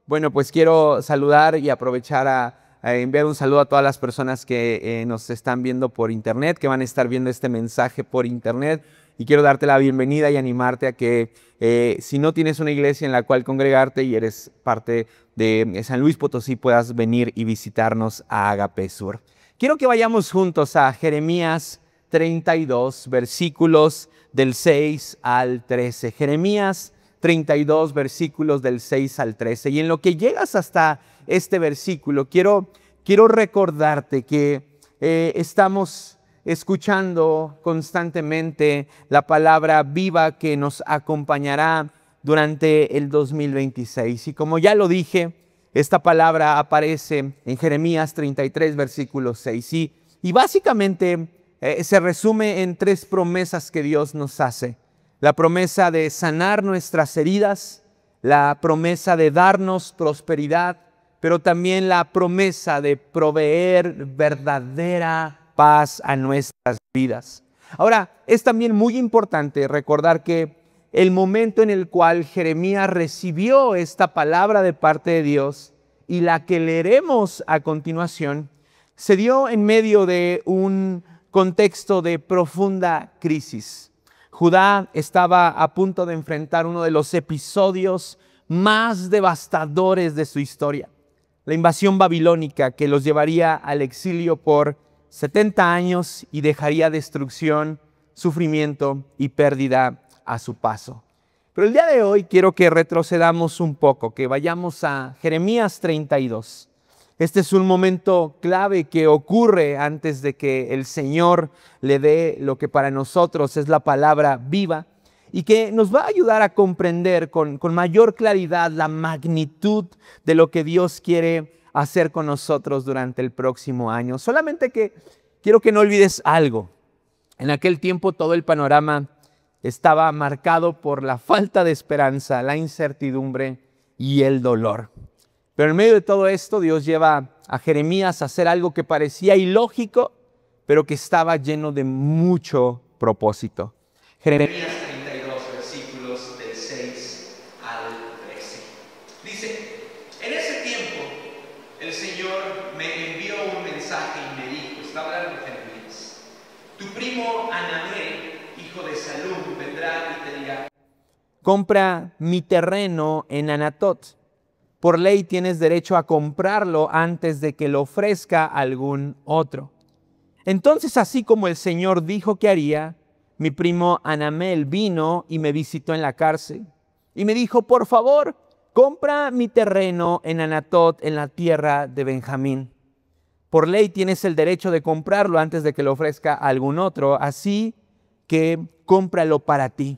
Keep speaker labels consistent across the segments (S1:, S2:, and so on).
S1: Bueno, pues quiero saludar y aprovechar a enviar un saludo a todas las personas que nos están viendo por internet, que van a estar viendo este mensaje por internet. Y quiero darte la bienvenida y animarte a que si no tienes una iglesia en la cual congregarte y eres parte de San Luis Potosí, puedas venir y visitarnos a Agape Sur. Quiero que vayamos juntos a Jeremías 32, versículos del 6 al 13. Jeremías 32 versículos del 6 al 13. Y en lo que llegas hasta este versículo, quiero recordarte que estamos escuchando constantemente la palabra viva que nos acompañará durante el 2026. Y como ya lo dije, esta palabra aparece en Jeremías 33, versículo 6. Y básicamente se resume en tres promesas que Dios nos hace. La promesa de sanar nuestras heridas, la promesa de darnos prosperidad, pero también la promesa de proveer verdadera paz a nuestras vidas. Ahora, es también muy importante recordar que el momento en el cual Jeremías recibió esta palabra de parte de Dios y la que leeremos a continuación, se dio en medio de un contexto de profunda crisis. Judá estaba a punto de enfrentar uno de los episodios más devastadores de su historia, la invasión babilónica que los llevaría al exilio por 70 años y dejaría destrucción, sufrimiento y pérdida a su paso. Pero el día de hoy quiero que retrocedamos un poco, que vayamos a Jeremías 32. Este es un momento clave que ocurre antes de que el Señor le dé lo que para nosotros es la palabra viva y que nos va a ayudar a comprender con mayor claridad la magnitud de lo que Dios quiere hacer con nosotros durante el próximo año. Solamente que quiero que no olvides algo. En aquel tiempo todo el panorama estaba marcado por la falta de esperanza, la incertidumbre y el dolor. Pero en medio de todo esto, Dios lleva a Jeremías a hacer algo que parecía ilógico, pero que estaba lleno de mucho propósito. Jeremías 32, versículos del 6 al 13. Dice, en ese tiempo el Señor me envió un mensaje y me dijo, está hablando Jeremías, tu primo Hanamel, hijo de Salum, vendrá y te dirá, compra mi terreno en Anatot. Por ley tienes derecho a comprarlo antes de que lo ofrezca algún otro. Entonces, así como el Señor dijo que haría, mi primo Hanamel vino y me visitó en la cárcel. Y me dijo, por favor, compra mi terreno en Anatot, en la tierra de Benjamín. Por ley tienes el derecho de comprarlo antes de que lo ofrezca algún otro, así que cómpralo para ti.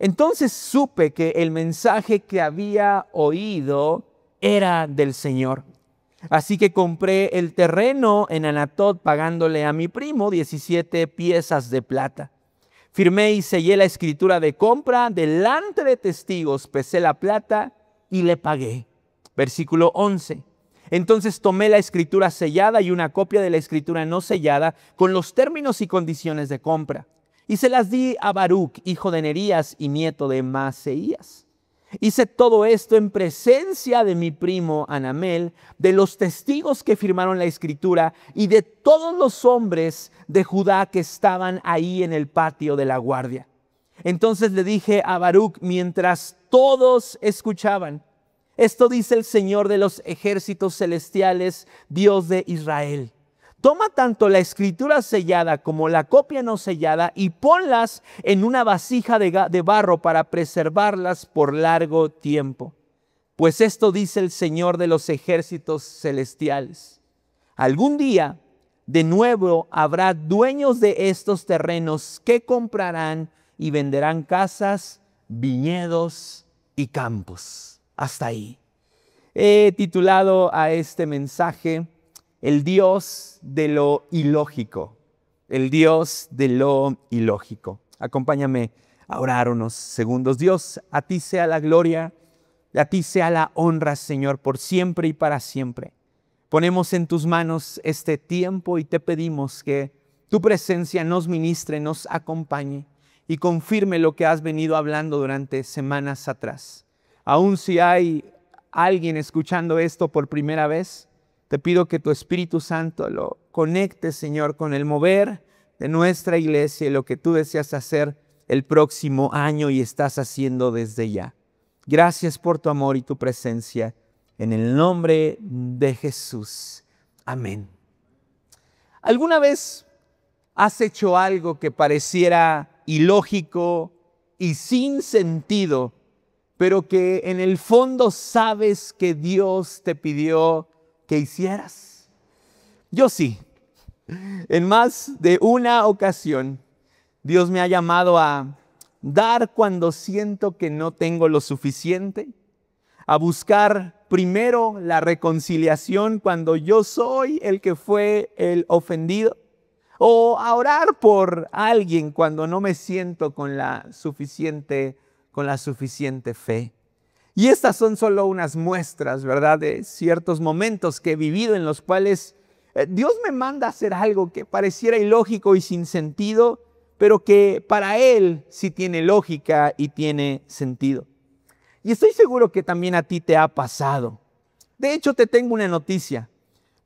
S1: Entonces supe que el mensaje que había oído era del Señor. Así que compré el terreno en Anatot pagándole a mi primo 17 piezas de plata. Firmé y sellé la escritura de compra delante de testigos, pesé la plata y le pagué. Versículo 11. Entonces tomé la escritura sellada y una copia de la escritura no sellada con los términos y condiciones de compra. Y se las di a Baruc, hijo de Nerías y nieto de Maaseías. Hice todo esto en presencia de mi primo Hanamel, de los testigos que firmaron la escritura y de todos los hombres de Judá que estaban ahí en el patio de la guardia. Entonces le dije a Baruc mientras todos escuchaban, esto dice el Señor de los ejércitos celestiales, Dios de Israel. Toma tanto la escritura sellada como la copia no sellada y ponlas en una vasija de barro para preservarlas por largo tiempo. Pues esto dice el Señor de los ejércitos celestiales. Algún día, de nuevo, habrá dueños de estos terrenos que comprarán y venderán casas, viñedos y campos. Hasta ahí. He titulado a este mensaje el Dios de lo ilógico, el Dios de lo ilógico. Acompáñame a orar unos segundos. Dios, a ti sea la gloria, a ti sea la honra, Señor, por siempre y para siempre. Ponemos en tus manos este tiempo y te pedimos que tu presencia nos ministre, nos acompañe y confirme lo que has venido hablando durante semanas atrás. Aun si hay alguien escuchando esto por primera vez, te pido que tu Espíritu Santo lo conecte, Señor, con el mover de nuestra iglesia y lo que tú deseas hacer el próximo año y estás haciendo desde ya. Gracias por tu amor y tu presencia. En el nombre de Jesús. Amén. ¿Alguna vez has hecho algo que pareciera ilógico y sin sentido, pero que en el fondo sabes que Dios te pidió que hicieras? Yo sí. En más de una ocasión, Dios me ha llamado a dar cuando siento que no tengo lo suficiente, a buscar primero la reconciliación cuando yo soy el que fue el ofendido, o a orar por alguien cuando no me siento con la suficiente fe. Y estas son solo unas muestras, ¿verdad?, de ciertos momentos que he vivido en los cuales Dios me manda a hacer algo que pareciera ilógico y sin sentido, pero que para Él sí tiene lógica y tiene sentido. Y estoy seguro que también a ti te ha pasado. De hecho, te tengo una noticia.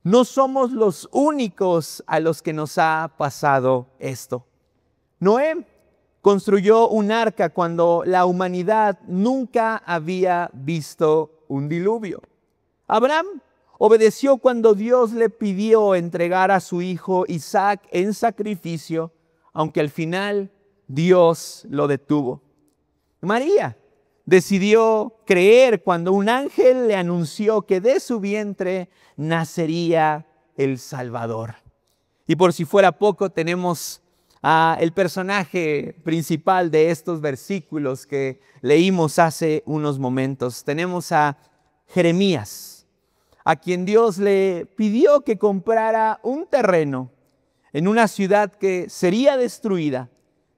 S1: No somos los únicos a los que nos ha pasado esto. Noé construyó un arca cuando la humanidad nunca había visto un diluvio. Abraham obedeció cuando Dios le pidió entregar a su hijo Isaac en sacrificio, aunque al final Dios lo detuvo. María decidió creer cuando un ángel le anunció que de su vientre nacería el Salvador. Y por si fuera poco, tenemos el personaje principal de estos versículos que leímos hace unos momentos. Tenemos a Jeremías, a quien Dios le pidió que comprara un terreno en una ciudad que sería destruida,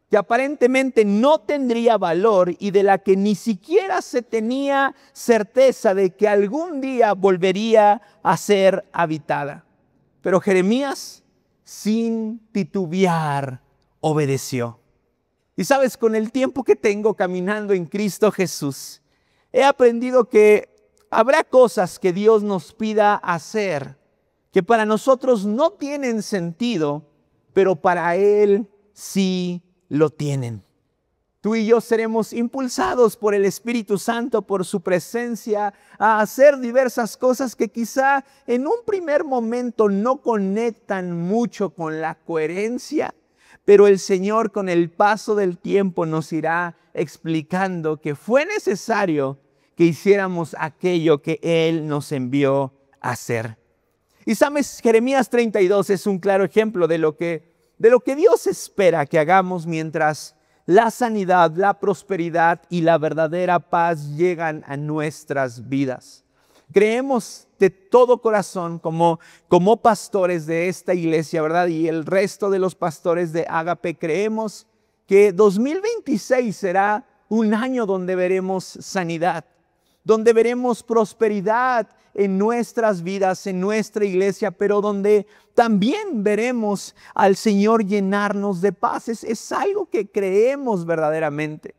S1: que aparentemente no tendría valor y de la que ni siquiera se tenía certeza de que algún día volvería a ser habitada. Pero Jeremías, sin titubear, obedeció. Y sabes, con el tiempo que tengo caminando en Cristo Jesús, he aprendido que habrá cosas que Dios nos pida hacer que para nosotros no tienen sentido, pero para Él sí lo tienen. Tú y yo seremos impulsados por el Espíritu Santo, por su presencia, a hacer diversas cosas que quizá en un primer momento no conectan mucho con la coherencia, pero el Señor con el paso del tiempo nos irá explicando que fue necesario que hiciéramos aquello que Él nos envió a hacer. Y sabes, Jeremías 32 es un claro ejemplo de lo que Dios espera que hagamos mientras la sanidad, la prosperidad y la verdadera paz llegan a nuestras vidas. Creemos de todo corazón como pastores de esta iglesia, ¿verdad? Y el resto de los pastores de Ágape, creemos que 2026 será un año donde veremos sanidad, donde veremos prosperidad en nuestras vidas, en nuestra iglesia, pero donde también veremos al Señor llenarnos de paz. Es algo que creemos verdaderamente.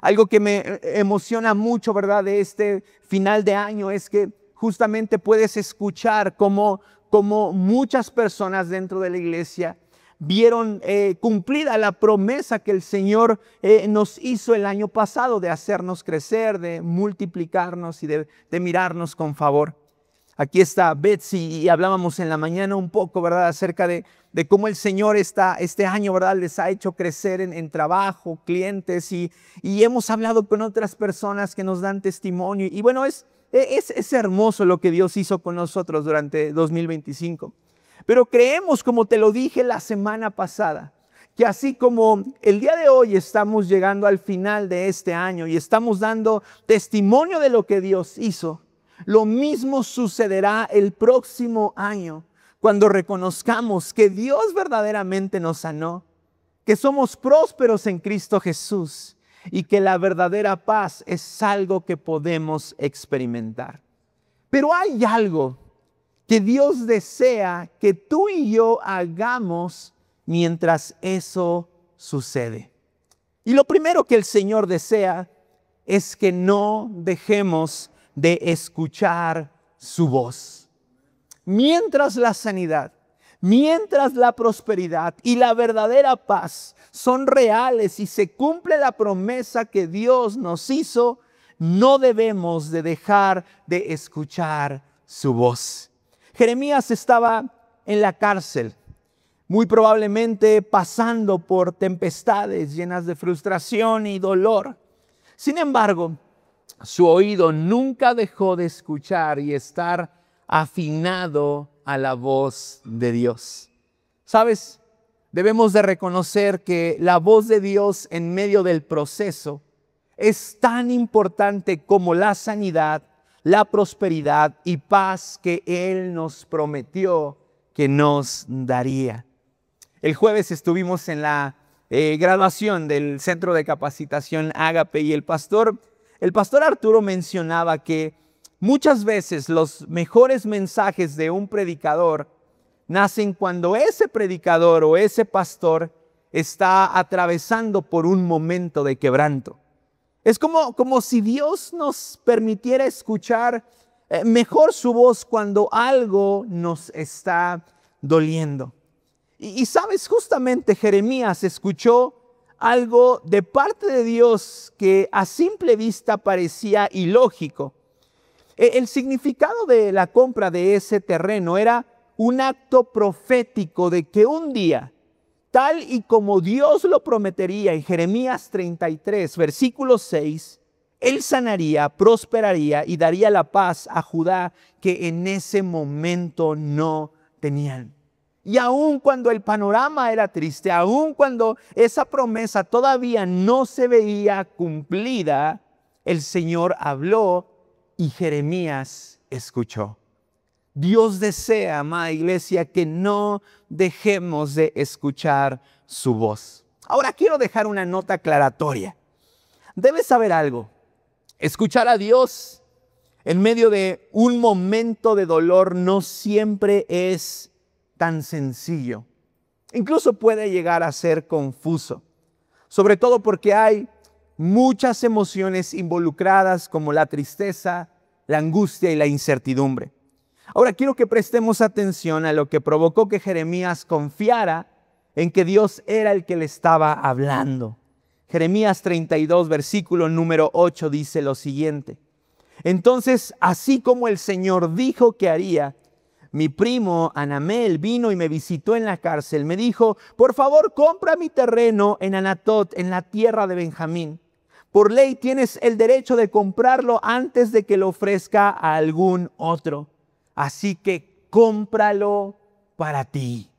S1: Algo que me emociona mucho, ¿verdad?, de este final de año es que justamente puedes escuchar cómo muchas personas dentro de la iglesia vieron cumplida la promesa que el Señor nos hizo el año pasado de hacernos crecer, de multiplicarnos y de mirarnos con favor. Aquí está Betsy y hablábamos en la mañana un poco, ¿verdad?, acerca de cómo el Señor este año, ¿verdad?, les ha hecho crecer en trabajo, clientes y hemos hablado con otras personas que nos dan testimonio. Y bueno, es hermoso lo que Dios hizo con nosotros durante 2025. Pero creemos, como te lo dije la semana pasada, que así como el día de hoy estamos llegando al final de este año y estamos dando testimonio de lo que Dios hizo, lo mismo sucederá el próximo año cuando reconozcamos que Dios verdaderamente nos sanó, que somos prósperos en Cristo Jesús y que la verdadera paz es algo que podemos experimentar. Pero hay algo que Dios desea que tú y yo hagamos mientras eso sucede. Y lo primero que el Señor desea es que no dejemos de escuchar su voz. Mientras la sanidad, mientras la prosperidad y la verdadera paz son reales y se cumple la promesa que Dios nos hizo, no debemos de dejar de escuchar su voz. Jeremías estaba en la cárcel, muy probablemente pasando por tempestades llenas de frustración y dolor. Sin embargo, su oído nunca dejó de escuchar y estar afinado a la voz de Dios. ¿Sabes? Debemos de reconocer que la voz de Dios en medio del proceso es tan importante como la sanidad, la prosperidad y paz que Él nos prometió que nos daría. El jueves estuvimos en la graduación del Centro de Capacitación Ágape y el pastor Arturo mencionaba que muchas veces los mejores mensajes de un predicador nacen cuando ese predicador o ese pastor está atravesando por un momento de quebranto. Es como si Dios nos permitiera escuchar mejor su voz cuando algo nos está doliendo. Y sabes, justamente Jeremías escuchó algo de parte de Dios que a simple vista parecía ilógico. El significado de la compra de ese terreno era un acto profético de que un día, tal y como Dios lo prometería en Jeremías 33, versículo 6, Él sanaría, prosperaría y daría la paz a Judá que en ese momento no tenían. Y aun cuando el panorama era triste, aun cuando esa promesa todavía no se veía cumplida, el Señor habló y Jeremías escuchó. Dios desea, amada iglesia, que no dejemos de escuchar su voz. Ahora quiero dejar una nota aclaratoria. Debes saber algo. Escuchar a Dios en medio de un momento de dolor no siempre es tan sencillo. Incluso puede llegar a ser confuso. Sobre todo porque hay muchas emociones involucradas como la tristeza, la angustia y la incertidumbre. Ahora quiero que prestemos atención a lo que provocó que Jeremías confiara en que Dios era el que le estaba hablando. Jeremías 32, versículo número 8 dice lo siguiente: entonces, así como el Señor dijo que haría, mi primo Anamel vino y me visitó en la cárcel. Me dijo, por favor, compra mi terreno en Anatot, en la tierra de Benjamín. Por ley tienes el derecho de comprarlo antes de que lo ofrezca a algún otro. Así que cómpralo para ti.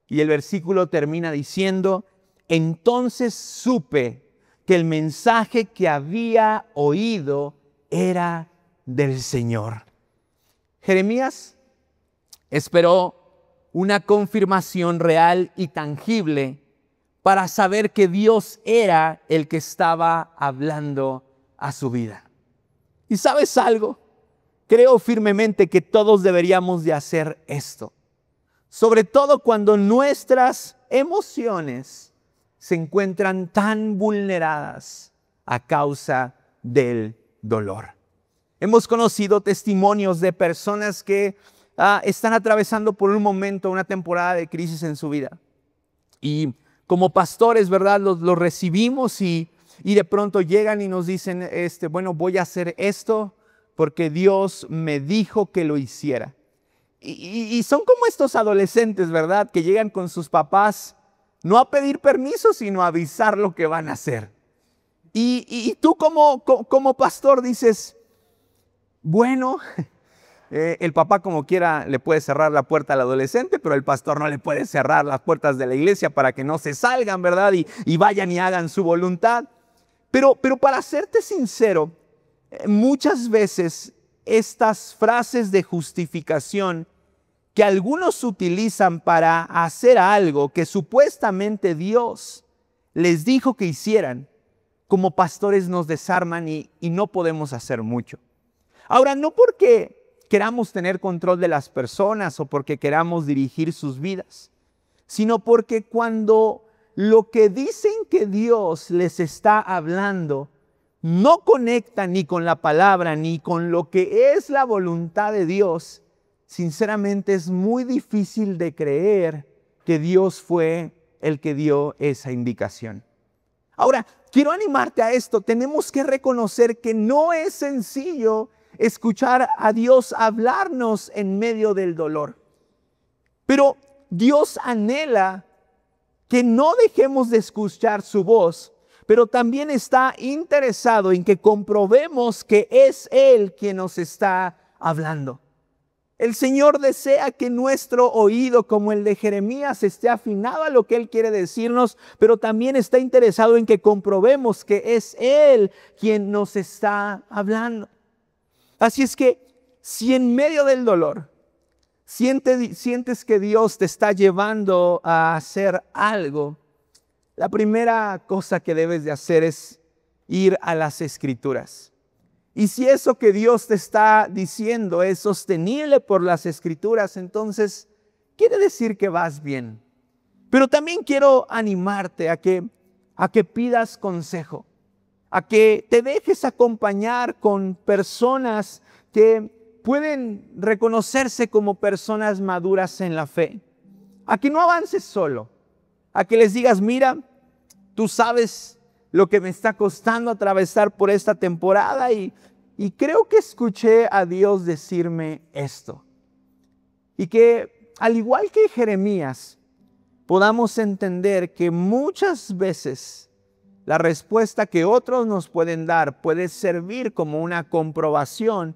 S1: Y el versículo termina diciendo, entonces supe que el mensaje que había oído era del Señor. Jeremías esperó una confirmación real y tangible para saber que Dios era el que estaba hablando a su vida. ¿Y sabes algo? Creo firmemente que todos deberíamos de hacer esto. Sobre todo cuando nuestras emociones se encuentran tan vulneradas a causa del dolor. Hemos conocido testimonios de personas que están atravesando por un momento, una temporada de crisis en su vida. Y como pastores, ¿verdad? Los recibimos y de pronto llegan y nos dicen, bueno, voy a hacer esto porque Dios me dijo que lo hiciera. Y son como estos adolescentes, ¿verdad? Que llegan con sus papás no a pedir permiso, sino a avisar lo que van a hacer. Y tú como pastor dices, bueno, el papá como quiera le puede cerrar la puerta al adolescente, pero el pastor no le puede cerrar las puertas de la iglesia para que no se salgan, ¿verdad? Y vayan y hagan su voluntad. Pero para serte sincero, muchas veces estas frases de justificación que algunos utilizan para hacer algo que supuestamente Dios les dijo que hicieran, como pastores nos desarman y no podemos hacer mucho. Ahora, no porque queramos tener control de las personas o porque queramos dirigir sus vidas, sino porque cuando lo que dicen que Dios les está hablando no conecta ni con la palabra ni con lo que es la voluntad de Dios, sinceramente es muy difícil de creer que Dios fue el que dio esa indicación. Ahora, quiero animarte a esto. Tenemos que reconocer que no es sencillo escuchar a Dios hablarnos en medio del dolor. Pero Dios anhela que no dejemos de escuchar su voz, pero también está interesado en que comprobemos que es Él quien nos está hablando. El Señor desea que nuestro oído, como el de Jeremías, esté afinado a lo que Él quiere decirnos, pero también está interesado en que comprobemos que es Él quien nos está hablando. Así es que, si en medio del dolor sientes que Dios te está llevando a hacer algo, la primera cosa que debes de hacer es ir a las Escrituras. Y si eso que Dios te está diciendo es sostenible por las Escrituras, entonces quiere decir que vas bien. Pero también quiero animarte a que pidas consejo, a que te dejes acompañar con personas que pueden reconocerse como personas maduras en la fe. A que no avances solo, a que les digas, mira, tú sabes lo que me está costando atravesar por esta temporada y creo que escuché a Dios decirme esto. Y que al igual que Jeremías, podamos entender que muchas veces la respuesta que otros nos pueden dar puede servir como una comprobación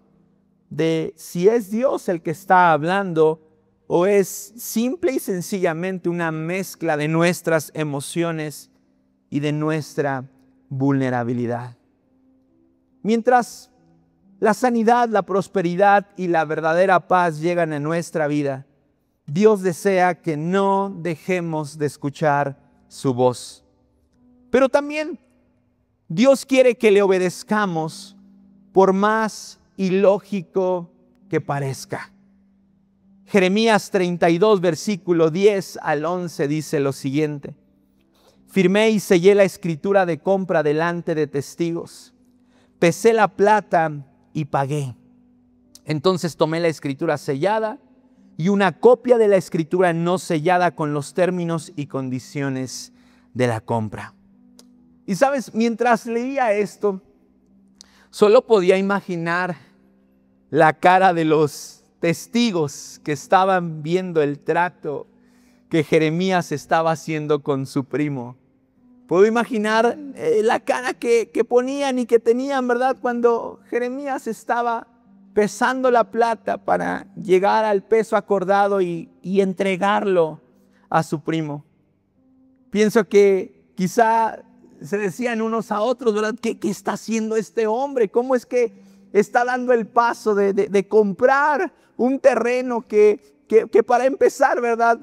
S1: de si es Dios el que está hablando o es simple y sencillamente una mezcla de nuestras emociones y de nuestra vulnerabilidad. Mientras la sanidad, la prosperidad y la verdadera paz llegan a nuestra vida, Dios desea que no dejemos de escuchar su voz. Pero también Dios quiere que le obedezcamos por más ilógico que parezca. Jeremías 32, versículo 10 al 11 dice lo siguiente: firmé y sellé la escritura de compra delante de testigos. Pesé la plata y pagué. Entonces tomé la escritura sellada y una copia de la escritura no sellada con los términos y condiciones de la compra. Y sabes, mientras leía esto, solo podía imaginar la cara de los testigos que estaban viendo el trato que Jeremías estaba haciendo con su primo. Puedo imaginar la cara que ponían y que tenían, ¿verdad? Cuando Jeremías estaba pesando la plata para llegar al peso acordado y entregarlo a su primo. Pienso que quizá se decían unos a otros, ¿verdad? ¿Qué está haciendo este hombre? ¿Cómo es que está dando el paso de comprar un terreno que para empezar, ¿verdad?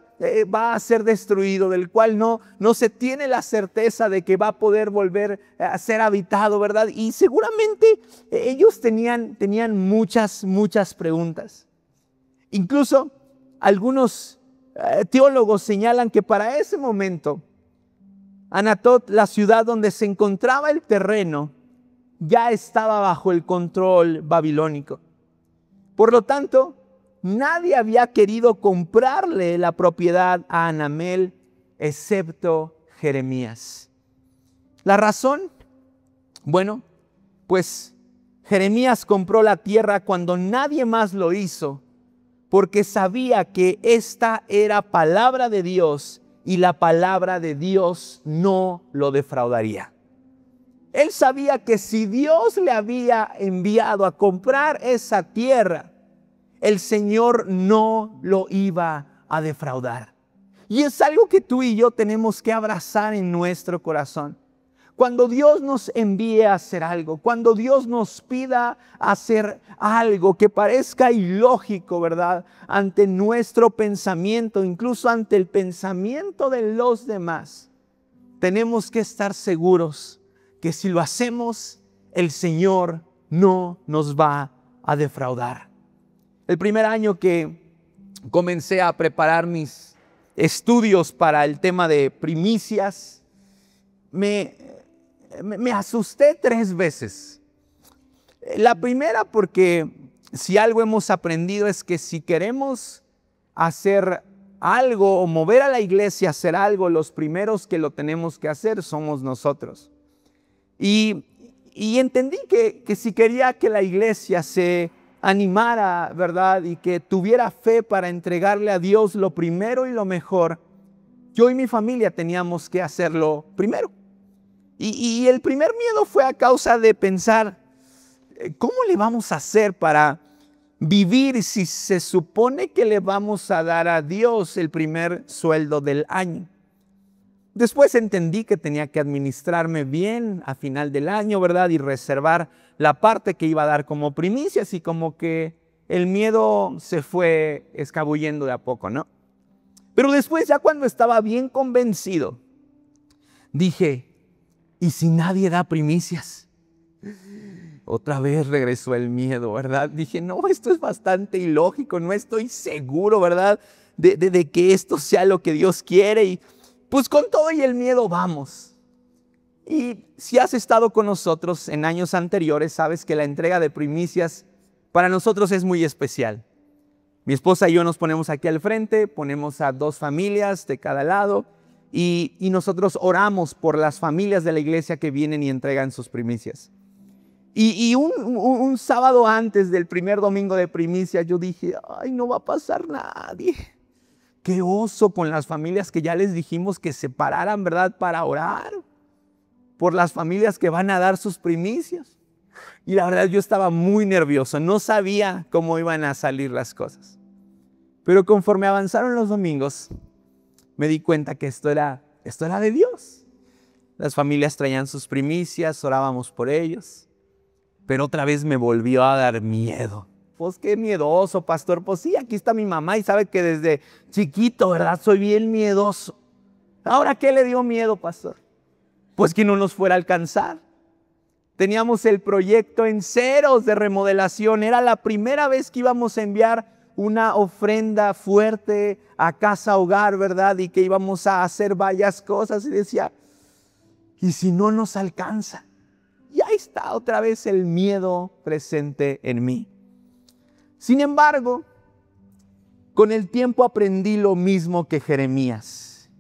S1: Va a ser destruido, del cual no se tiene la certeza de que va a poder volver a ser habitado, ¿verdad? Y seguramente ellos tenían muchas preguntas. Incluso algunos teólogos señalan que para ese momento Anatot, la ciudad donde se encontraba el terreno, ya estaba bajo el control babilónico. Por lo tanto, nadie había querido comprarle la propiedad a Hanamel, excepto Jeremías. ¿La razón? Bueno, pues Jeremías compró la tierra cuando nadie más lo hizo, porque sabía que esta era palabra de Dios y la palabra de Dios no lo defraudaría. Él sabía que si Dios le había enviado a comprar esa tierra, el Señor no lo iba a defraudar. Y es algo que tú y yo tenemos que abrazar en nuestro corazón. Cuando Dios nos envíe a hacer algo, cuando Dios nos pida hacer algo que parezca ilógico, ¿verdad? Ante nuestro pensamiento, incluso ante el pensamiento de los demás, tenemos que estar seguros que si lo hacemos, el Señor no nos va a defraudar. El primer año que comencé a preparar mis estudios para el tema de primicias, me me asusté 3 veces. La primera porque si algo hemos aprendido es que si queremos hacer algo o mover a la iglesia a hacer algo, los primeros que lo tenemos que hacer somos nosotros. Y entendí que si quería que la iglesia se animara, ¿verdad? Y que tuviera fe para entregarle a Dios lo primero y lo mejor, yo y mi familia teníamos que hacerlo primero. Y el primer miedo fue a causa de pensar, ¿cómo le vamos a hacer para vivir si se supone que le vamos a dar a Dios el primer sueldo del año? Después entendí que tenía que administrarme bien a final del año, ¿verdad? Y reservar la parte que iba a dar como primicias, y como que el miedo se fue escabullendo de a poco, ¿no? Pero después, ya cuando estaba bien convencido, dije, ¿y si nadie da primicias? Otra vez regresó el miedo, ¿verdad? Dije, no, esto es bastante ilógico, no estoy seguro, ¿verdad? De que esto sea lo que Dios quiere. Y pues con todo y el miedo vamos. Y si has estado con nosotros en años anteriores, sabes que la entrega de primicias para nosotros es muy especial. Mi esposa y yo nos ponemos aquí al frente, ponemos a 2 familias de cada lado y nosotros oramos por las familias de la iglesia que vienen y entregan sus primicias. Y un sábado antes del primer domingo de primicias, yo dije, ay, no va a pasar nadie. Qué oso con las familias que ya les dijimos que se pararan, ¿verdad? Para orar por las familias que van a dar sus primicias. Y la verdad yo estaba muy nervioso, no sabía cómo iban a salir las cosas. Pero conforme avanzaron los domingos, me di cuenta que esto era de Dios. Las familias traían sus primicias, orábamos por ellos. Pero otra vez me volvió a dar miedo. Pues qué miedoso, pastor. Pues sí, aquí está mi mamá y sabe que desde chiquito, ¿verdad? Soy bien miedoso. ¿Ahora qué le dio miedo, pastor? Pues que no nos fuera a alcanzar. Teníamos el proyecto en ceros de remodelación. Era la primera vez que íbamos a enviar una ofrenda fuerte a Casa Hogar, ¿verdad? Y que íbamos a hacer varias cosas. Y decía, ¿y si no nos alcanza? Y ahí está otra vez el miedo presente en mí. Sin embargo, con el tiempo aprendí lo mismo que Jeremías.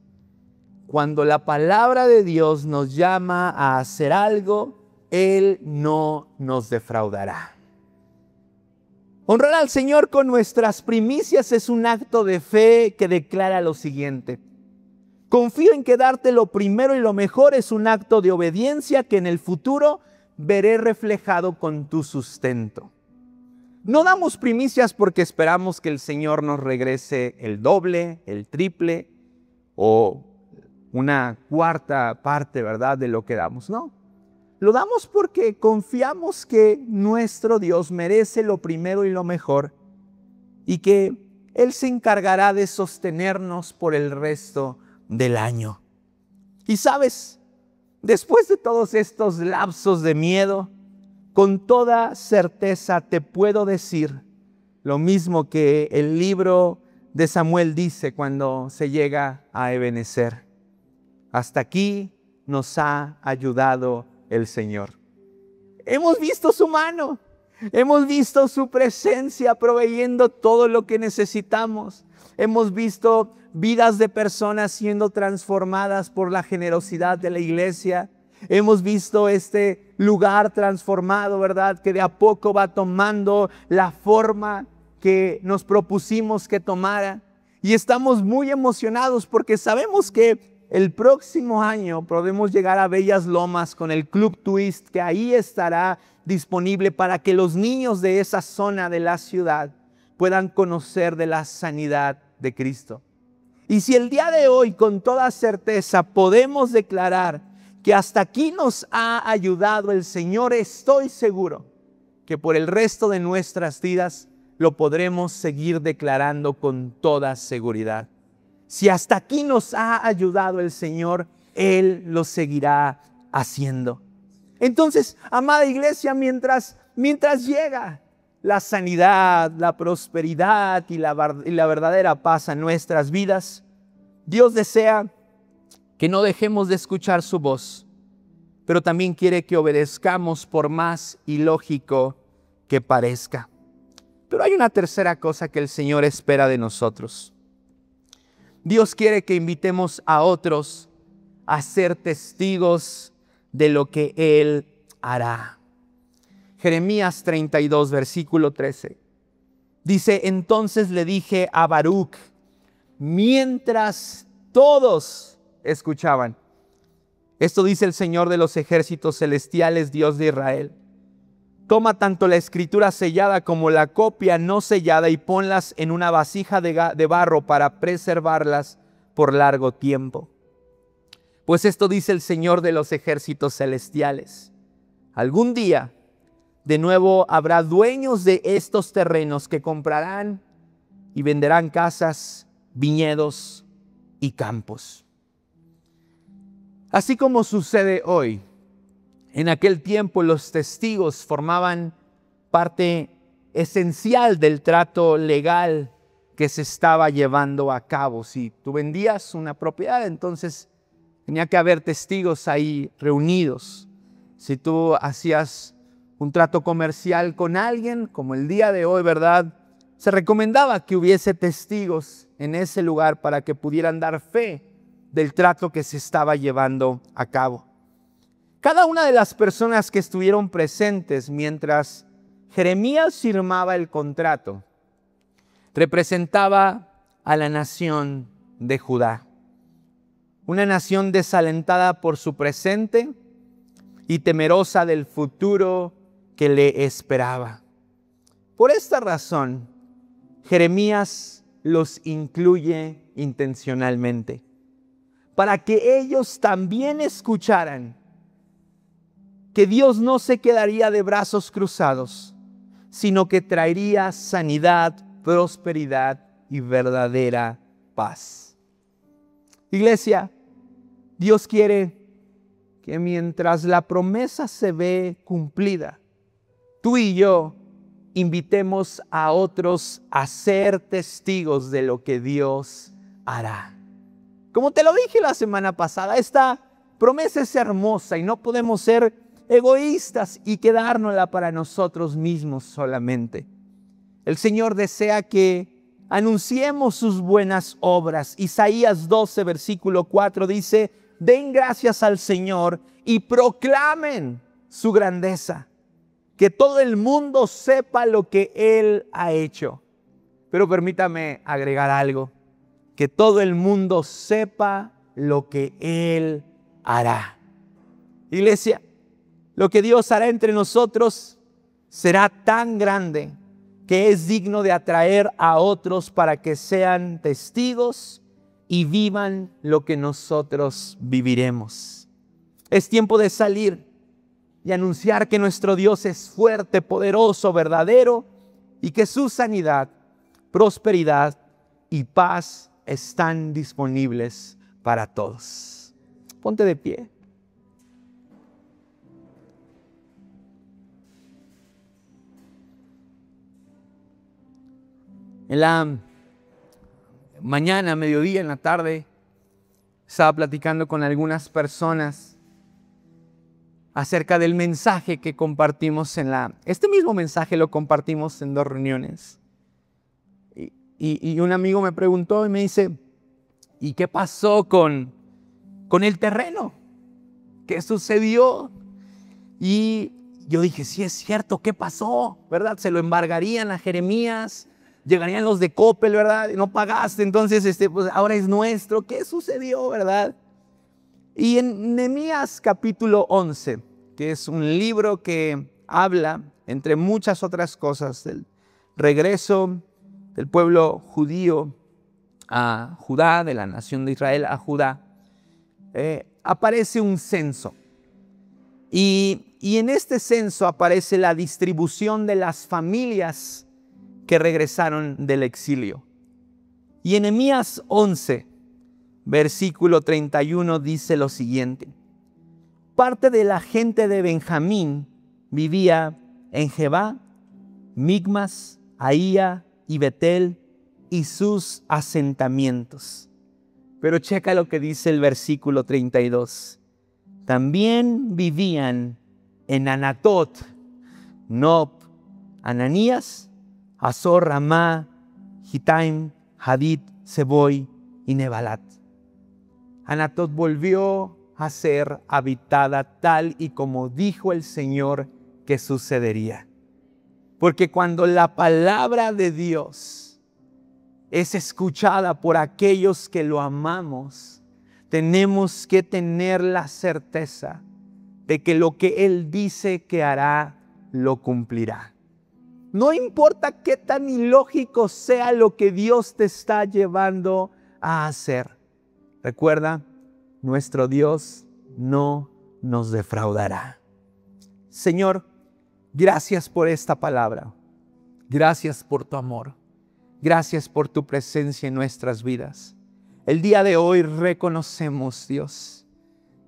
S1: Cuando la palabra de Dios nos llama a hacer algo, Él no nos defraudará. Honrar al Señor con nuestras primicias es un acto de fe que declara lo siguiente: confío en que darte lo primero y lo mejor es un acto de obediencia que en el futuro veré reflejado con tu sustento. No damos primicias porque esperamos que el Señor nos regrese el doble, el triple o una cuarta parte, ¿verdad?, de lo que damos. No, lo damos porque confiamos que nuestro Dios merece lo primero y lo mejor y que Él se encargará de sostenernos por el resto del año. Y sabes, después de todos estos lapsos de miedo, con toda certeza te puedo decir lo mismo que el libro de Samuel dice cuando se llega a Ebenezer. Hasta aquí nos ha ayudado el Señor. Hemos visto su mano, hemos visto su presencia proveyendo todo lo que necesitamos. Hemos visto vidas de personas siendo transformadas por la generosidad de la iglesia. Hemos visto este lugar transformado, ¿verdad?, que de a poco va tomando la forma que nos propusimos que tomara. Y estamos muy emocionados porque sabemos que el próximo año podemos llegar a Bellas Lomas con el Club Twist, que ahí estará disponible para que los niños de esa zona de la ciudad puedan conocer de la sanidad de Cristo. Y si el día de hoy con toda certeza podemos declarar que hasta aquí nos ha ayudado el Señor, estoy seguro que por el resto de nuestras vidas lo podremos seguir declarando con toda seguridad. Si hasta aquí nos ha ayudado el Señor, Él lo seguirá haciendo. Entonces, amada iglesia, mientras llega la sanidad, la prosperidad y la verdadera paz a nuestras vidas, Dios desea que no dejemos de escuchar su voz. pero también quiere que obedezcamos por más ilógico que parezca. Pero hay una tercera cosa que el Señor espera de nosotros. Dios quiere que invitemos a otros a ser testigos de lo que Él hará. Jeremías 32, versículo 13. Dice, entonces le dije a Baruc, mientras todos escuchaban. Esto dice el Señor de los ejércitos celestiales, Dios de Israel. Toma tanto la escritura sellada como la copia no sellada y ponlas en una vasija de barro para preservarlas por largo tiempo. Pues esto dice el Señor de los ejércitos celestiales. Algún día, de nuevo habrá dueños de estos terrenos que comprarán y venderán casas, viñedos y campos. Así como sucede hoy, en aquel tiempo los testigos formaban parte esencial del trato legal que se estaba llevando a cabo. Si tú vendías una propiedad, entonces tenía que haber testigos ahí reunidos. Si tú hacías un trato comercial con alguien, como el día de hoy, ¿verdad? Se recomendaba que hubiese testigos en ese lugar para que pudieran dar fe del trato que se estaba llevando a cabo. Cada una de las personas que estuvieron presentes mientras Jeremías firmaba el contrato representaba a la nación de Judá. Una nación desalentada por su presente y temerosa del futuro que le esperaba. Por esta razón, Jeremías los incluye intencionalmente, para que ellos también escucharan que Dios no se quedaría de brazos cruzados, sino que traería sanidad, prosperidad y verdadera paz. Iglesia, Dios quiere que mientras la promesa se ve cumplida, tú y yo invitemos a otros a ser testigos de lo que Dios hará. Como te lo dije la semana pasada, esta promesa es hermosa y no podemos ser egoístas y quedárnosla para nosotros mismos solamente. El Señor desea que anunciemos sus buenas obras. Isaías 12, versículo 4 dice, den gracias al Señor y proclamen su grandeza. Que todo el mundo sepa lo que Él ha hecho. Pero permítame agregar algo. Que todo el mundo sepa lo que Él hará. Iglesia, lo que Dios hará entre nosotros será tan grande que es digno de atraer a otros para que sean testigos y vivan lo que nosotros viviremos. Es tiempo de salir y anunciar que nuestro Dios es fuerte, poderoso, verdadero y que su sanidad, prosperidad y paz están disponibles para todos. Ponte de pie. En la mañana, mediodía, en la tarde, estaba platicando con algunas personas acerca del mensaje que compartimos este mismo mensaje lo compartimos en 2 reuniones. Y un amigo me preguntó y me dice, ¿y qué pasó con el terreno? ¿Qué sucedió? Y yo dije, sí es cierto, ¿qué pasó? ¿Verdad? Se lo embargarían a Jeremías. Llegarían los de Coppel, ¿verdad? Y no pagaste, entonces pues ahora es nuestro. ¿Qué sucedió, verdad? Y en Nehemías capítulo 11, que es un libro que habla, entre muchas otras cosas, del regreso del pueblo judío a Judá, de la nación de Israel a Judá, aparece un censo. Y en este censo aparece la distribución de las familias que regresaron del exilio. Y en Nehemías 11, versículo 31 dice lo siguiente. Parte de la gente de Benjamín vivía en Gebá, Migmas, Aía y Betel y sus asentamientos. Pero checa lo que dice el versículo 32. también vivían en Anatot, Nob, Ananías, Azor, Ramá, Gitaim, Hadid, Seboy y Nebalat. Anatot volvió a ser habitada tal y como dijo el Señor que sucedería. Porque cuando la palabra de Dios es escuchada por aquellos que lo amamos, tenemos que tener la certeza de que lo que Él dice que hará, lo cumplirá. No importa qué tan ilógico sea lo que Dios te está llevando a hacer. Recuerda, nuestro Dios no nos defraudará. Señor, gracias por esta palabra. Gracias por tu amor. Gracias por tu presencia en nuestras vidas. El día de hoy reconocemos, Dios,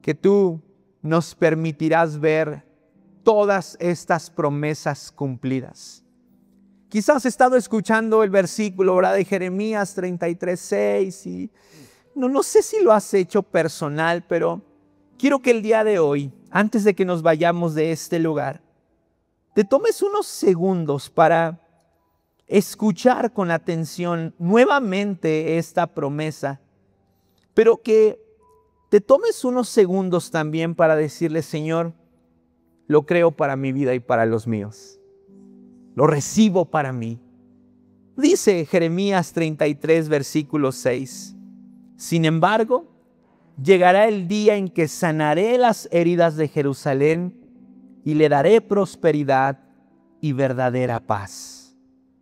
S1: que tú nos permitirás ver todas estas promesas cumplidas. Quizás has estado escuchando el versículo, ¿verdad?, de Jeremías 33:6 y no sé si lo has hecho personal, pero quiero que el día de hoy, antes de que nos vayamos de este lugar, te tomes unos segundos para escuchar con atención nuevamente esta promesa, pero que te tomes unos segundos también para decirle: Señor, lo creo para mi vida y para los míos. Lo recibo para mí. Dice Jeremías 33, versículo 6. Sin embargo, llegará el día en que sanaré las heridas de Jerusalén y le daré prosperidad y verdadera paz.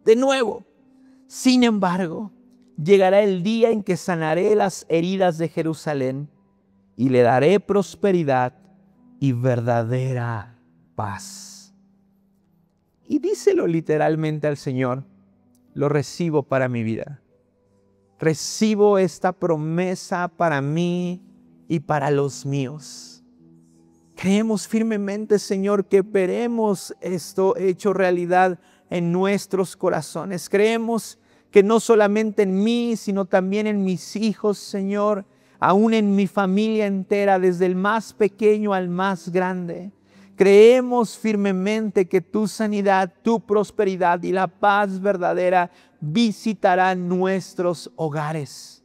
S1: De nuevo, sin embargo, llegará el día en que sanaré las heridas de Jerusalén y le daré prosperidad y verdadera paz. Y díselo literalmente al Señor: lo recibo para mi vida. Recibo esta promesa para mí y para los míos. Creemos firmemente, Señor, que veremos esto hecho realidad en nuestros corazones. Creemos que no solamente en mí, sino también en mis hijos, Señor, aún en mi familia entera, desde el más pequeño al más grande. Creemos firmemente que tu sanidad, tu prosperidad y la paz verdadera visitarán nuestros hogares.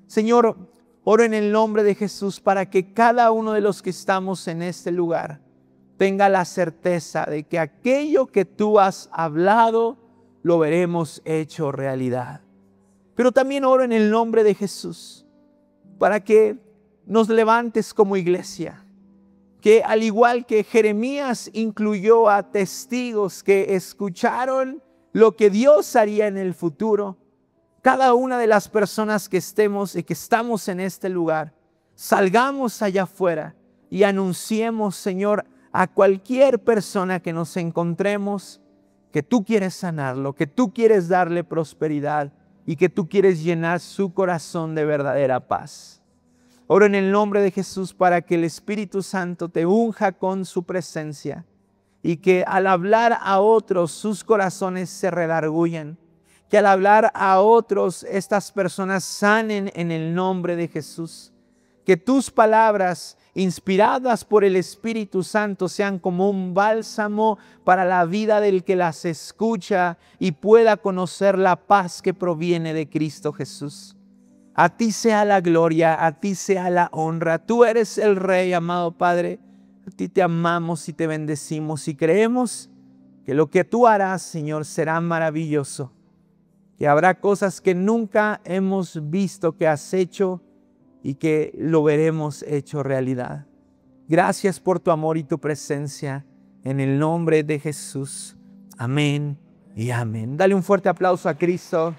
S1: Señor, oro en el nombre de Jesús para que cada uno de los que estamos en este lugar tenga la certeza de que aquello que tú has hablado lo veremos hecho realidad. Pero también oro en el nombre de Jesús para que nos levantes como iglesia, que al igual que Jeremías incluyó a testigos que escucharon lo que Dios haría en el futuro, cada una de las personas que estemos y que estamos en este lugar, salgamos allá afuera y anunciemos, Señor, a cualquier persona que nos encontremos, que tú quieres sanarlo, que tú quieres darle prosperidad y que tú quieres llenar su corazón de verdadera paz. Oro en el nombre de Jesús para que el Espíritu Santo te unja con su presencia y que al hablar a otros sus corazones se redarguyan, que al hablar a otros estas personas sanen en el nombre de Jesús, que tus palabras inspiradas por el Espíritu Santo sean como un bálsamo para la vida del que las escucha y pueda conocer la paz que proviene de Cristo Jesús. A ti sea la gloria, a ti sea la honra. Tú eres el Rey, amado Padre. A ti te amamos y te bendecimos y creemos que lo que tú harás, Señor, será maravilloso. Que habrá cosas que nunca hemos visto que has hecho y que lo veremos hecho realidad. Gracias por tu amor y tu presencia. En el nombre de Jesús. Amén y amén. Dale un fuerte aplauso a Cristo.